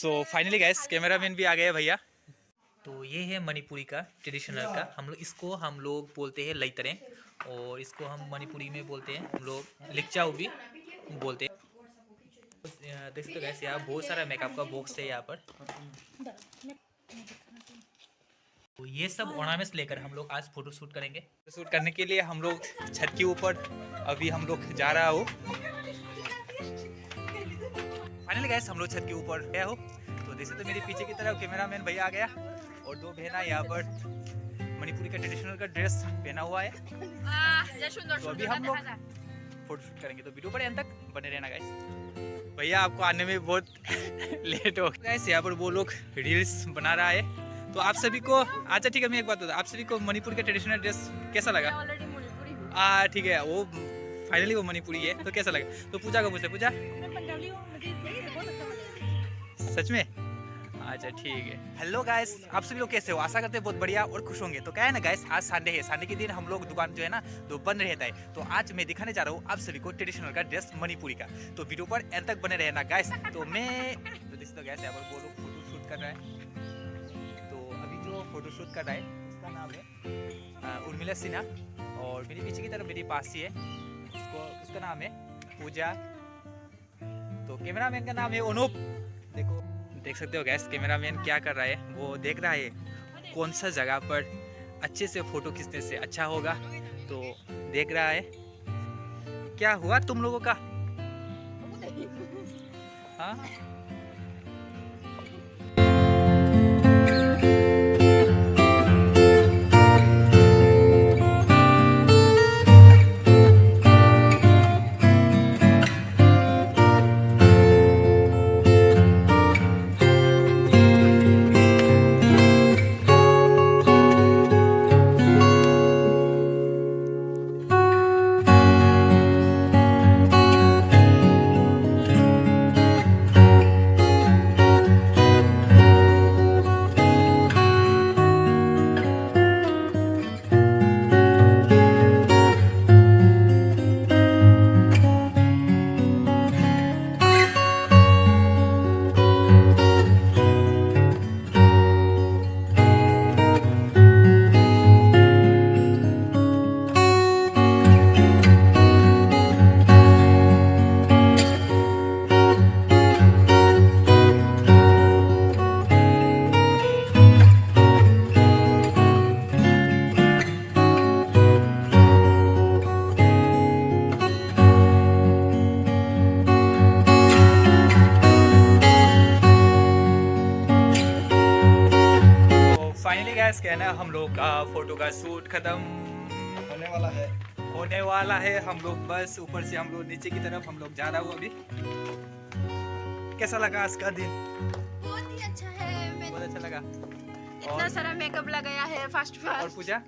So finally guys cameraman भी आ गए भैया। तो ये है मणिपुरी का ट्रेडिशनल का, हम लोग बोलते हैं लैतरे, और इसको हम मणिपुरी में बोलते हैं हम लोग लिक्चाऊ भी बोलते हैं। देख सकते हो गाइस यहाँ बहुत सारा मेकअप का बॉक्स है यहाँ पर। तो ये सब ऑर्नामेंट्स लेकर हम लोग आज फोटो शूट करेंगे। शूट करने के लिए हम लोग छत के ऊपर अभी हम लोग जा रहा हो। फाइनली गाइस हम लोग छत के ऊपर गया हो। तो देख सकते हो मेरे पीछे की तरफ कैमरामैन भैया आ गया और दो बहना यहाँ पर मणिपुरी का ट्रेडिशनल का ड्रेस पहना हुआ है। तो अभी हम लोग फोटो शूट करेंगे, तो वीडियो पर एंड तक बने रहना गाइस। भैया आपको आने में बहुत लेट हो गया। यहाँ पर वो लोग रील्स बना रहा है। तो आप सभी को अच्छा ठीक है, मैं एक बात बता, आप सभी को मणिपुर का ट्रेडिशनल ड्रेस कैसा लगा? ठीक है, वो फाइनली वो मणिपुरी है, तो कैसा लगा? तो पूजा को पूछे, पूजा सच में? अच्छा ठीक है। हेलो गाइस, आप सभी लोग कैसे हो? आशा करते हैं बहुत बढ़िया और खुश होंगे। तो क्या है ना गाइस, आज संडे है, संडे के दिन हम लोग दुकान जो है ना तो बंद रहता है। तो आज मैं दिखाने जा रहा हूँ आप सभी को ट्रेडिशनल का ड्रेस मणिपुरी का। तो वीडियो पर एंड तक बने रहना गाइस। तो मैं तो दोस्तों गाइस यहाँ पर वो लोग फोटो शूट कर रहा है। तो अभी जो फोटो शूट कर रहा है उसका नाम है उर्मिला सिन्हा, और मेरे पीछे की तरफ मेरी पासी है, उसका नाम है पूजा। तो कैमरामैन का नाम है अनूप। देखो देख सकते हो गैस कैमरामैन क्या कर रहा है, वो देख रहा है कौन सा जगह पर अच्छे से फोटो खींचने से अच्छा होगा। तो देख रहा है क्या हुआ तुम लोगों का। हाँ फाइनली गाइस क्या है ना, हम लोग का फोटो का शूट खत्म होने वाला है। हम लोग बस ऊपर से हम लोग नीचे की तरफ हम लोग जा रहा हूँ अभी। कैसा लगा आज का दिन? बहुत ही अच्छा है। बहुत अच्छा लगा। इतना सारा मेकअप लगाया है फर्स्ट और पूजा